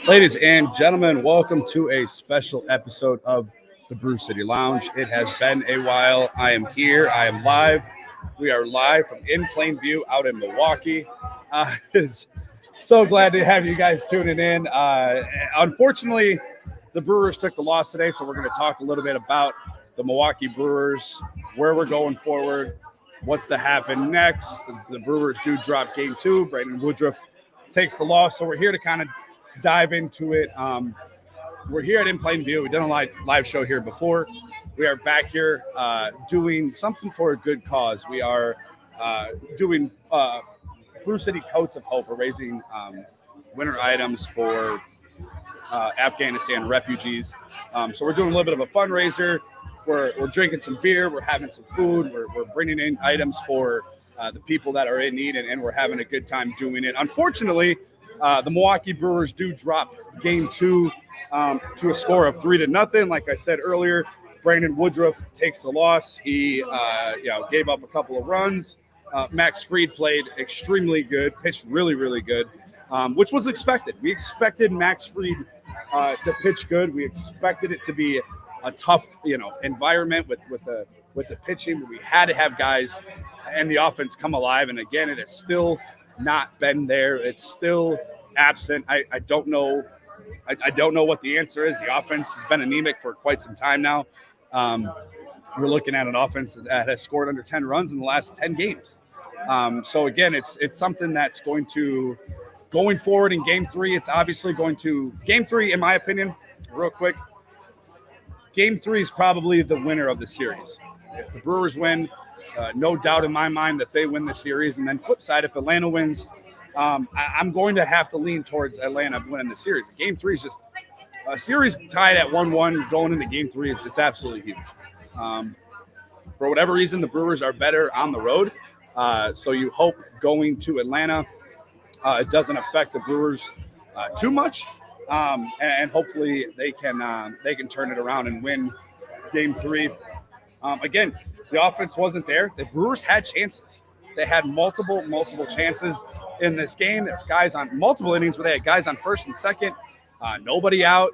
Ladies and gentlemen, welcome to a special episode of the Brew City Lounge. It has been a while. I am here. I am live. We are live from in plain view out in Milwaukee. Is so glad to have you guys tuning in. Unfortunately, the Brewers took the loss today, so we're going to talk a little bit about the Milwaukee Brewers, where we're going forward, what's to happen next. The Brewers do drop game 2. Brandon Woodruff takes the loss, so we're here to kind of dive into it. We're here at In Plain View. We've done a live show here before. We are back here doing something for a good cause. We are doing Brew City Coats of Hope. We're raising winter items for Afghanistan refugees. So we're doing a little bit of a fundraiser. We're drinking some beer. We're having some food. We're bringing in items for the people that are in need, and we're having a good time doing it. Unfortunately, the Milwaukee Brewers do drop game 2 to a score of 3-0. Like I said earlier, Brandon Woodruff takes the loss. He gave up a couple of runs. Max Fried played extremely good, pitched really, really good, which was expected. We expected Max Fried to pitch good. We expected it to be a tough, environment with the pitching. We had to have guys and the offense come alive. And again, it has still not been there. It's still absent. I don't know. I don't know what the answer is. The offense has been anemic for quite some time now. We're looking at an offense that has scored under 10 runs in the last 10 games. So again, it's something that's going forward in game 3. It's obviously game 3, in my opinion, real quick. Game 3 is probably the winner of the series. If the Brewers win, no doubt in my mind that they win the series. And then flip side, if Atlanta wins, I'm going to have to lean towards Atlanta winning the series. Game 3 is just a series tied at 1-1 going into game 3. It's absolutely huge. For whatever reason, the Brewers are better on the road. So you hope going to Atlanta, it doesn't affect the Brewers too much. And hopefully they can turn it around and win game 3. Again, the offense wasn't there. The Brewers had chances. They had multiple chances in this game. There's guys on multiple innings where they had guys on first and second, nobody out.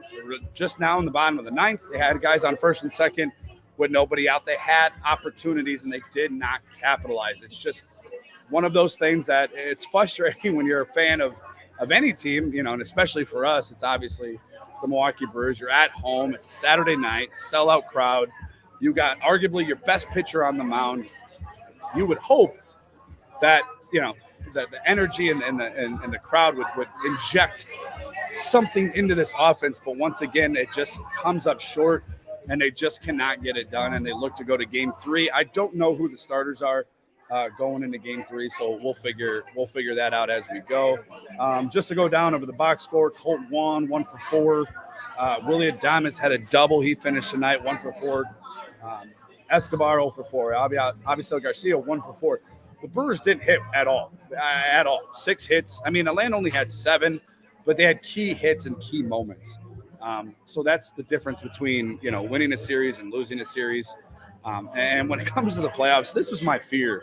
Just now in the bottom of the 9th, they had guys on first and second with nobody out. They had opportunities and they did not capitalize. It's just one of those things that it's frustrating when you're a fan of any team, and especially for us, it's obviously the Milwaukee Brewers. You're at home. It's a Saturday night, sellout crowd. You got arguably your best pitcher on the mound. You would hope that, that the energy and the crowd would inject something into this offense. But once again, it just comes up short and they just cannot get it done. And they look to go to game 3. I don't know who the starters are going into game 3. So we'll figure that out as we go. Just to go down over the box score, Colt Wong, 1 for 4. Willie Adames had a double. He finished tonight, 1 for 4. Escobar 0 for 4. Avisail Garcia 1 for 4. The Brewers didn't hit at all. 6 hits. I mean, Atlanta only had 7, but they had key hits and key moments. So that's the difference between winning a series and losing a series. And when it comes to the playoffs, this was my fear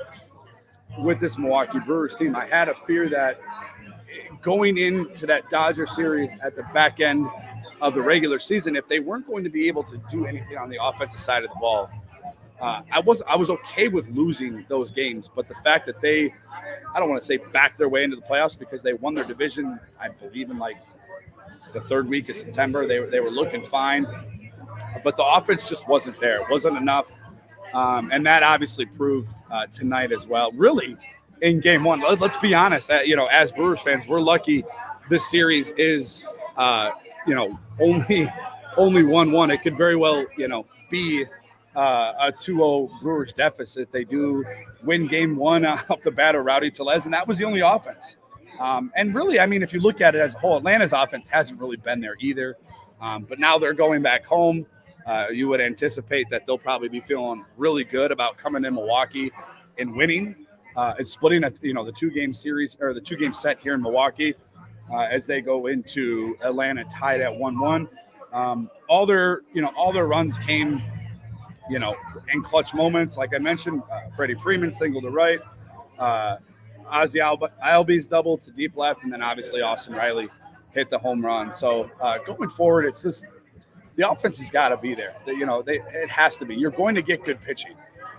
with this Milwaukee Brewers team. I had a fear that going into that Dodger series at the back end of the regular season, if they weren't going to be able to do anything on the offensive side of the ball, I was okay with losing those games. But the fact that I don't want to say backed their way into the playoffs because they won their division, I believe in like the 3rd week of September, they were looking fine. But the offense just wasn't there. It wasn't enough. And that obviously proved tonight as well. Really, in game 1, let's be honest, as Brewers fans, we're lucky this series is only 1-1. It could very well, be a 2-0 Brewers deficit. They do win game 1 off the bat of Rowdy Tellez, and that was the only offense. And really, I mean, if you look at it as a whole, Atlanta's offense hasn't really been there either. But now they're going back home. You would anticipate that they'll probably be feeling really good about coming in Milwaukee and winning, and splitting the 2-game series or the 2-game set here in Milwaukee as they go into Atlanta tied at 1-1. All their runs came, in clutch moments. Like I mentioned, Freddie Freeman single to right, Ozzy Albies double to deep left, and then obviously Austin Riley hit the home run. So going forward, it's just the offense has got to be there. It has to be. You're going to get good pitching.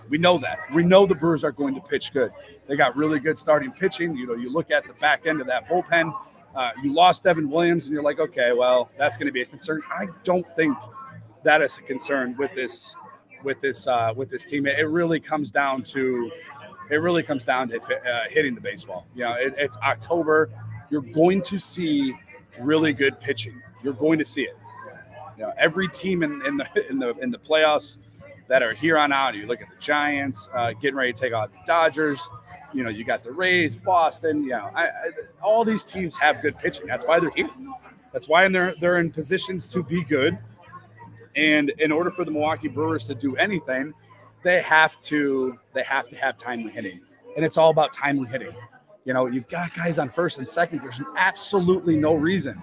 We know that. We know the Brewers are going to pitch good. They got really good starting pitching. You look at the back end of that bullpen. You lost Evan Williams, and you're like, okay, well, that's going to be a concern. I don't think that is a concern with this team. It really comes down to hitting the baseball. It's October. You're going to see really good pitching. You're going to see it. Every team in the playoffs that are here on out. You look at the Giants getting ready to take out the Dodgers. You got the Rays, Boston. All these teams have good pitching. That's why they're here. That's why they're in positions to be good. And in order for the Milwaukee Brewers to do anything, they have to have timely hitting. And it's all about timely hitting. You've got guys on first and second. There's absolutely no reason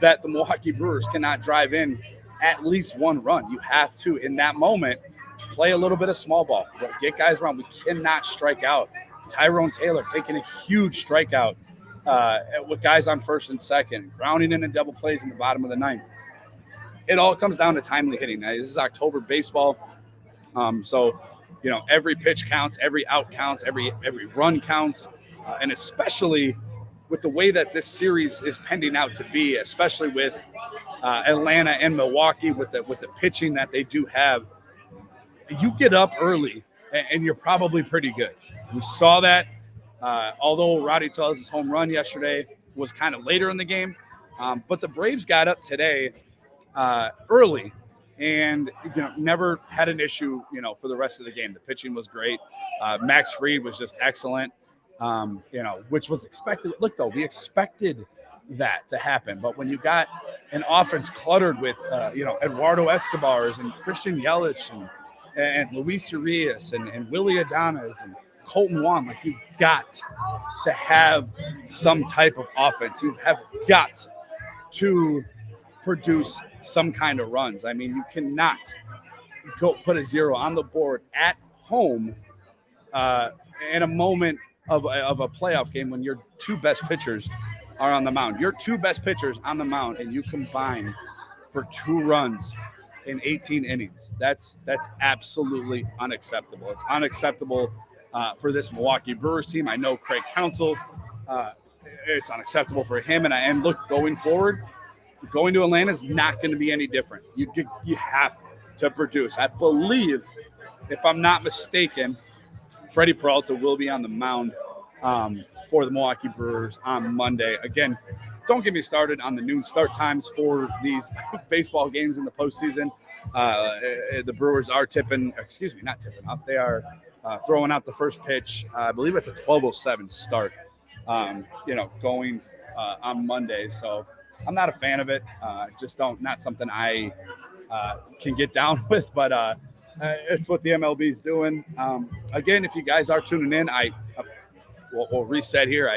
that the Milwaukee Brewers cannot drive in at least one run. You have to, in that moment, play a little bit of small ball. Get guys around. We cannot strike out. Tyrone Taylor taking a huge strikeout with guys on first and second, grounding in and double plays in the bottom of the ninth. It all comes down to timely hitting. Now, this is October baseball. So every pitch counts, every out counts, every run counts, and especially with the way that this series is pending out to be, especially with Atlanta and Milwaukee, with the pitching that they do have, you get up early and you're probably pretty good. We saw that. Although Rowdy Tellez' home run yesterday was kind of later in the game, but the Braves got up today early and never had an issue for the rest of the game. The pitching was great. Max Fried was just excellent. Which was expected. Look, though, we expected that to happen. But when you got an offense cluttered with, Eduardo Escobars and Christian Yelich and Luis Urias and Willie Adames and Colton Wong, you've got to have some type of offense. You have got to produce some kind of runs. I mean, you cannot go put a zero on the board at home in a moment of a playoff game when your two best pitchers are on the mound. Your two best pitchers on the mound, and you combine for 2 runs in 18 innings. That's absolutely unacceptable. It's unacceptable for this Milwaukee Brewers team. I know Craig Counsell, it's unacceptable for him. And look, going forward, going to Atlanta is not going to be any different. You have to produce. I believe, if I'm not mistaken, Freddie Peralta will be on the mound for the Milwaukee Brewers on Monday. Again, don't get me started on the noon start times for these baseball games in the postseason. The Brewers are not tipping off. They are throwing out the first pitch. I believe it's a 12:07 start, going on Monday. So I'm not a fan of it. Not something I can get down with, but it's what the MLB is doing. Again, if you guys are tuning in, we'll reset here.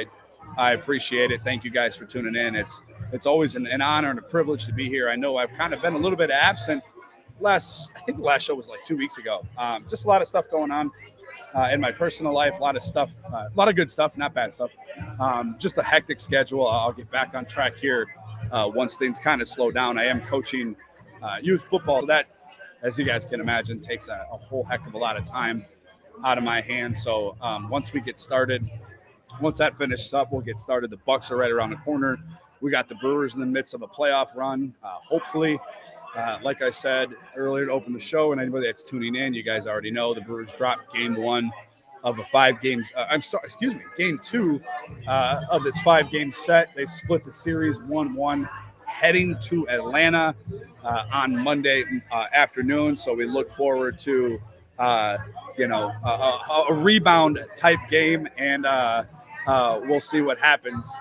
I appreciate it. Thank you guys for tuning in. It's always an honor and a privilege to be here. I know I've kind of been a little bit absent. I think the last show was like 2 weeks ago. Just a lot of stuff going on in my personal life. A lot of stuff, a lot of good stuff, not bad stuff. Just a hectic schedule. I'll get back on track here once things kind of slow down. I am coaching youth football. So that, as you guys can imagine, takes a whole heck of a lot of time out of my hands. So once that finishes up, we'll get started. The Bucks are right around the corner. We got the Brewers in the midst of a playoff run. Hopefully, like I said earlier to open the show, and anybody that's tuning in, you guys already know the Brewers dropped game 1 of a 5 games. Game 2 of this 5-game set. They split the series 1-1, heading to Atlanta on Monday afternoon. So we look forward to a rebound type game, and we'll see what happens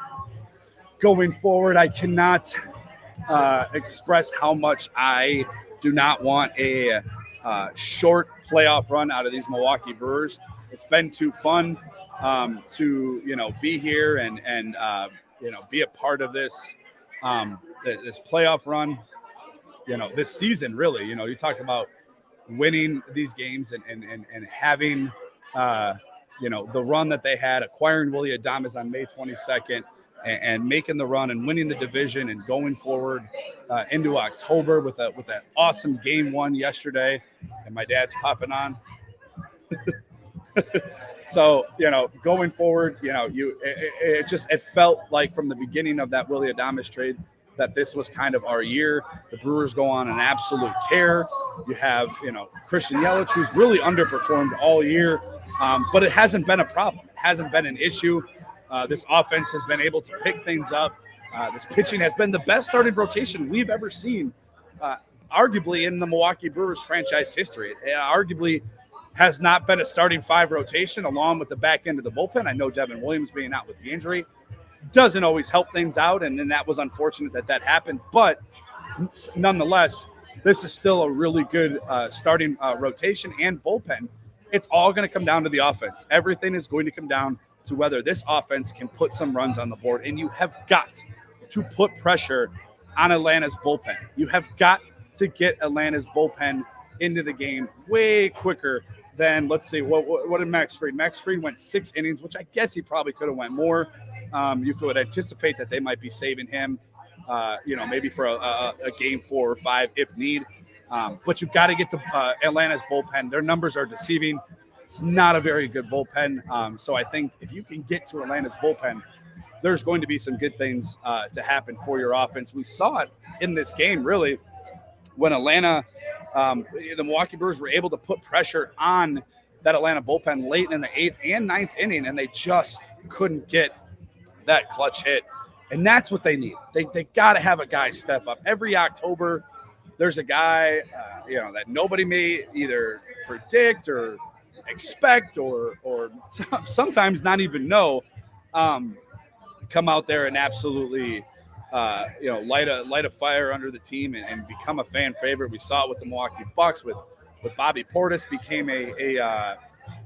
going forward. I cannot express how much I do not want a short playoff run out of these Milwaukee Brewers. It's been too fun to be here and be a part of this this playoff run. This season, really. You talk about winning these games and having the run that they had, acquiring Willie Adames on May 22nd, and making the run and winning the division and going forward into October with that awesome game 1 yesterday. And my dad's popping on. So, going forward, it felt like from the beginning of that Willy Adames trade that this was kind of our year. The Brewers go on an absolute tear. You have, Christian Yelich, who's really underperformed all year, but it hasn't been a problem. It hasn't been an issue. This offense has been able to pick things up. This pitching has been the best starting rotation we've ever seen, arguably in the Milwaukee Brewers franchise history. It arguably has not been a starting 5 rotation along with the back end of the bullpen. I know Devin Williams being out with the injury doesn't always help things out, and then that was unfortunate that happened. But nonetheless, this is still a really good starting rotation and bullpen. It's all going to come down to the offense. Everything is going to come down to whether this offense can put some runs on the board, and you have got to put pressure on Atlanta's bullpen. You have got to get Atlanta's bullpen into the game way quicker than, let's see, what did Max Fried? Max Fried went 6 innings, which I guess he probably could have went more. You could anticipate that they might be saving him, maybe for a game 4 or 5 if need. But you've got to get to Atlanta's bullpen. Their numbers are deceiving. It's not a very good bullpen. So I think if you can get to Atlanta's bullpen, there's going to be some good things to happen for your offense. We saw it in this game, really, when Atlanta, the Milwaukee Brewers were able to put pressure on that Atlanta bullpen late in the 8th and 9th inning, and they just couldn't get that clutch hit. And that's what they need. They got to have a guy step up. Every October, there's a guy, that nobody may either predict or expect or sometimes not even know, come out there and absolutely light a fire under the team and become a fan favorite. We saw it with the Milwaukee Bucks with Bobby Portis, became a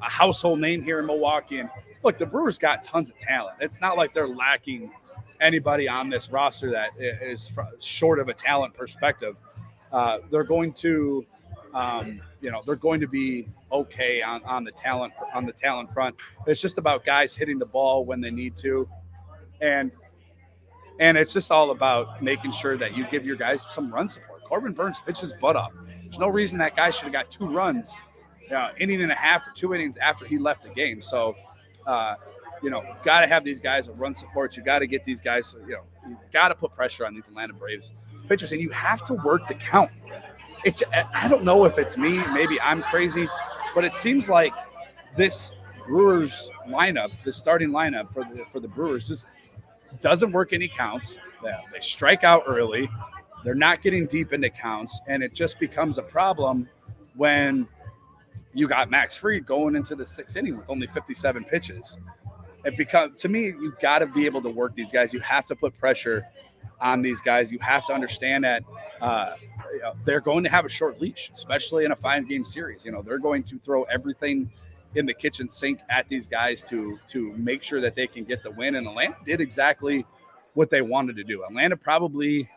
household name here in Milwaukee. And look, the Brewers got tons of talent. It's not like they're lacking anybody on this roster that is short of a talent perspective. They're going to be okay on the talent front. It's just about guys hitting the ball when they need to, and it's just all about making sure that you give your guys some run support. Corbin Burns pitched his butt off. There's no reason that guy should have got 2 runs, inning and a half or 2 innings after he left the game. So, got to have these guys a run support. You got to get these guys, you got to put pressure on these Atlanta Braves pitchers, and you have to work the count. I don't know if it's me, maybe I'm crazy, but it seems like this Brewers lineup, the starting lineup for the Brewers, just doesn't work any counts. They strike out early. They're not getting deep into counts, and it just becomes a problem when you got Max Fried going into the 6th inning with only 57 pitches. To me, you got to be able to work these guys. You have to put pressure on these guys. You have to understand that they're going to have a short leash, especially in a 5-game series. They're going to throw everything in the kitchen sink at these guys to make sure that they can get the win. And Atlanta did exactly what they wanted to do. Atlanta probably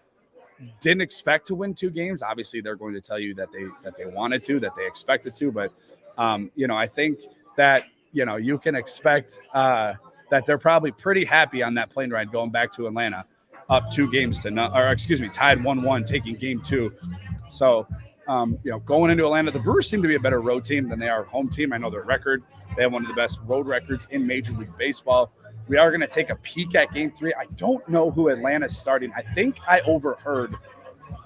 didn't expect to win 2 games. Obviously, they're going to tell you that they wanted to, that they expected to. But I think that you can expect that they're probably pretty happy on that plane ride going back to Atlanta, up 2 games to none, or excuse me, tied 1-1, taking game 2. So. Going into Atlanta, the Brewers seem to be a better road team than they are home team. I know their record. They have one of the best road records in Major League Baseball. We are going to take a peek at game 3. I don't know who Atlanta's starting. I think I overheard.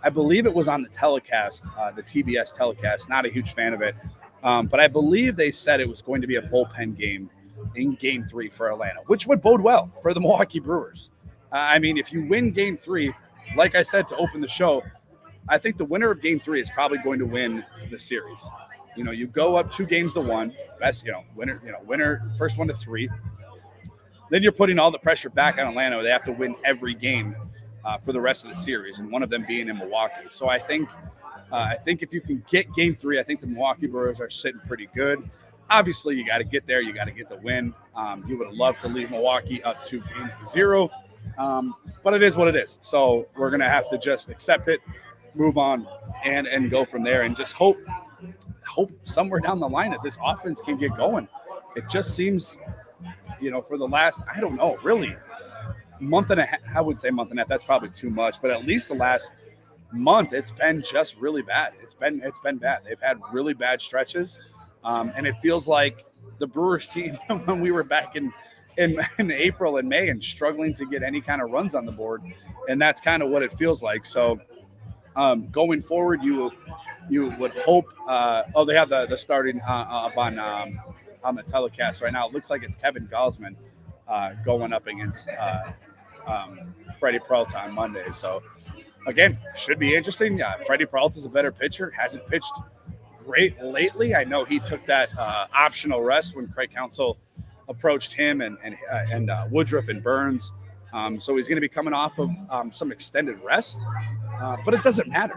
I believe it was on the telecast, the TBS telecast. Not a huge fan of it. But I believe they said it was going to be a bullpen game in game 3 for Atlanta, which would bode well for the Milwaukee Brewers. If you win game 3, like I said to open the show, I think the winner of game 3 is probably going to win the series. You go up 2-1, best, winner, first 1 to 3. Then you're putting all the pressure back on Atlanta. They have to win every game for the rest of the series, and one of them being in Milwaukee. So I think if you can get game 3, I think the Milwaukee Brewers are sitting pretty good. Obviously, you got to get there. You got to get the win. You would have loved to leave Milwaukee up 2-0, but it is what it is. So we're going to have to just accept it, move on, and go from there, and just hope somewhere down the line that this offense can get going. It just seems, for the last, I don't know, really, month and a half, I would say month and a half, that's probably too much, but at least the last month, it's been just really bad. It's been bad. They've had really bad stretches, and it feels like the Brewers team when we were back in April and May and struggling to get any kind of runs on the board, and that's kind of what it feels like. So going forward, you would hope. They have the starting up on the telecast right now. It looks like it's Kevin Gausman going up against Freddie Peralta on Monday. So again, should be interesting. Freddie Peralta's a better pitcher. Hasn't pitched great lately. I know he took that optional rest when Craig Counsell approached him and Woodruff and Burns. So he's going to be coming off of some extended rest. But it doesn't matter.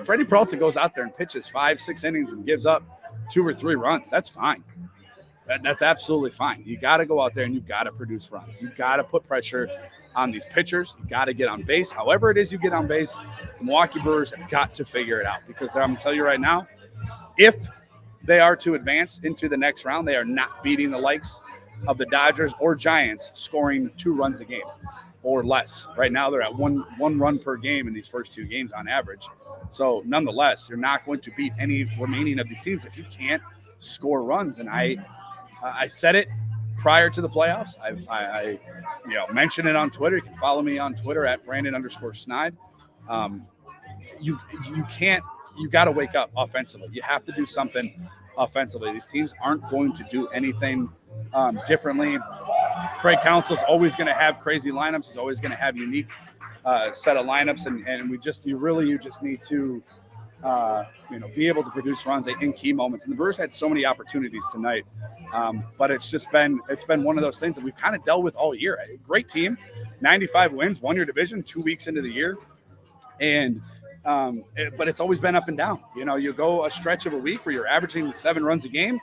Freddie Peralta goes out there and pitches 5-6 innings and gives up 2 or 3 runs. That's fine. That's absolutely fine. You got to go out there and you got to produce runs. You got to put pressure on these pitchers. You got to get on base. However it is you get on base, the Milwaukee Brewers have got to figure it out, because I'm going to tell you right now, if they are to advance into the next round, they are not beating the likes of the Dodgers or Giants scoring 2 runs a game or less. Right now they're at one run per game in these first 2 games on average. So nonetheless, you're not going to beat any remaining of these teams if you can't score runs. And I said it prior to the playoffs. I mentioned it on Twitter. You can follow me on Twitter at Brandon_Snide. You got to wake up offensively. You have to do something offensively. These teams aren't going to do anything differently. Craig Counsell's always going to have crazy lineups. He's always going to have unique set of lineups, and you just need to be able to produce runs in key moments. And the Brewers had so many opportunities tonight, but it's been one of those things that we've kind of dealt with all year. A great team, 95 wins, won your division 2 weeks into the year, and but it's always been up and down. You go a stretch of a week where you're averaging 7 runs a game,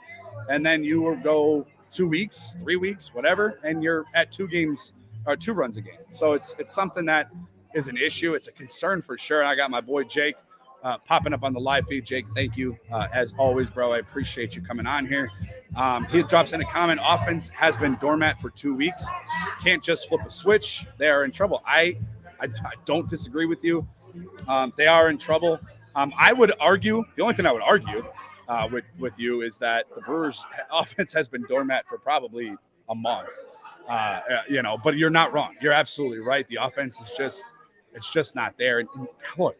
and then you will go 2 weeks, 3 weeks, whatever, and you're at 2 games or 2 runs a game. So it's something that is an issue. It's a concern for sure. And I got my boy Jake popping up on the live feed. Jake, thank you as always, bro. I appreciate you coming on here. He drops in a comment: offense has been doormat for 2 weeks. Can't just flip a switch. They are in trouble. I don't disagree with you. They are in trouble. I would argue, the only thing I would argue with you is that the Brewers offense has been doormat for probably a month. But you're not wrong. You're absolutely right. The offense is just not there. And look,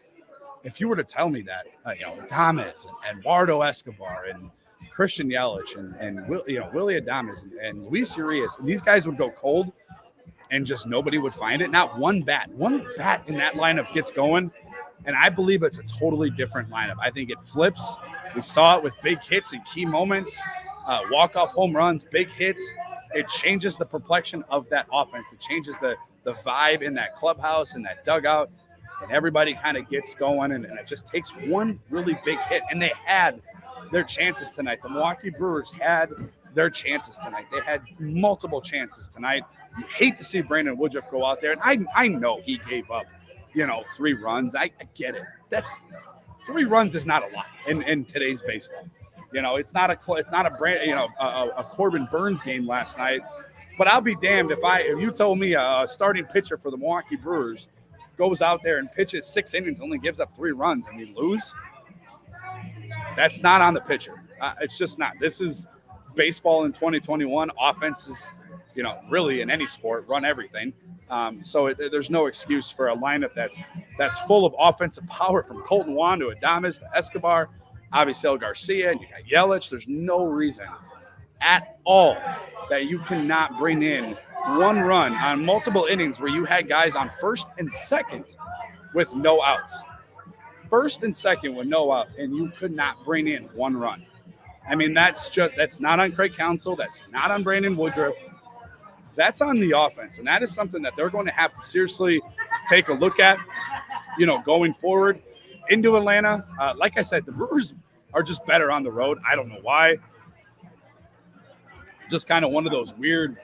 if you were to tell me that, Adames and Eduardo Escobar and Christian Yelich and Willie Adames and Luis Urias, these guys would go cold and just nobody would find it. Not one bat in that lineup gets going. And I believe it's a totally different lineup. I think it flips. We saw it with big hits in key moments, walk-off home runs, big hits. It changes the complexion of that offense. It changes the vibe in that clubhouse and that dugout, and everybody kind of gets going, and it just takes one really big hit. And they had their chances tonight. The Milwaukee Brewers had their chances tonight. They had multiple chances tonight. You hate to see Brandon Woodruff go out there, and I know he gave up 3 runs. I get it. That's 3 runs is not a lot in today's baseball. It's not a Corbin Burns game last night. But I'll be damned if you told me a starting pitcher for the Milwaukee Brewers goes out there and pitches 6 innings, only gives up 3 runs, and we lose. That's not on the pitcher. It's just not. This is baseball in 2021. Offenses, really in any sport, run everything. So there's no excuse for a lineup that's full of offensive power, from Colton Wong to Adames to Escobar, obviously El Garcia, and you got Yelich. There's no reason at all that you cannot bring in 1 run on multiple innings where you had guys on first and second with no outs. First and second with no outs, and you could not bring in 1 run. I mean, that's not on Craig Counsell. That's not on Brandon Woodruff. That's on the offense, and that is something that they're going to have to seriously take a look at, going forward into Atlanta. Like I said, the Brewers are just better on the road. I don't know why. Just kind of one of those weird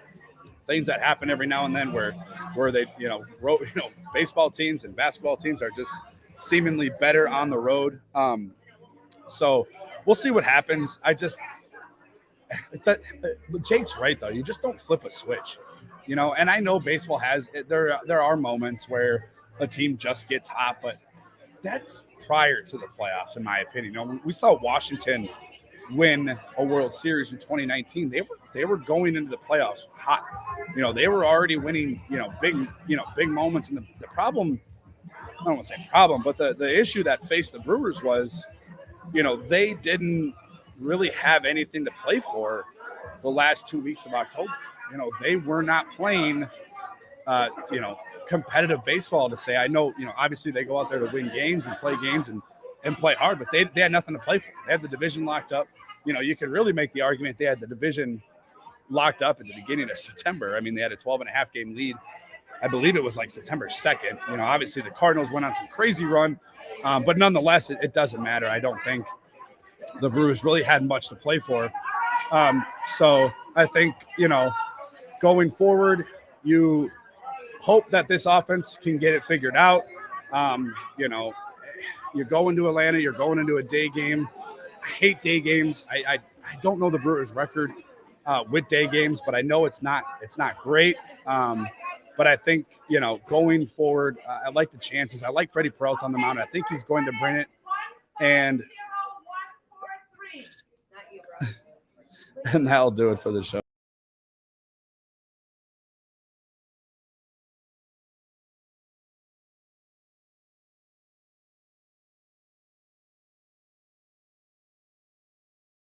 things that happen every now and then where they, baseball teams and basketball teams are just seemingly better on the road. So we'll see what happens. Jake's right, though. You just don't flip a switch. And I know baseball has there are moments where a team just gets hot, but that's prior to the playoffs, in my opinion. When we saw Washington win a World Series in 2019, they were going into the playoffs hot. They were already winning, big moments. And the problem, I don't want to say problem, but the issue that faced the Brewers was, they didn't really have anything to play for the last 2 weeks of October. They were not playing, competitive baseball to say. I know, obviously they go out there to win games and play games and play hard, but they had nothing to play for. They had the division locked up. You could really make the argument they had the division locked up at the beginning of September. I mean, they had a 12.5 game lead. I believe it was like September 2nd. Obviously the Cardinals went on some crazy run, but nonetheless, it doesn't matter. I don't think the Brewers really had much to play for. So I think, going forward, you hope that this offense can get it figured out. You go into Atlanta, you're going into a day game. I hate day games. I don't know the Brewers' record with day games, but I know it's not great. But I think, going forward, I like the chances. I like Freddie Peralta on the mound. I think he's going to bring it. And that'll do it for the show.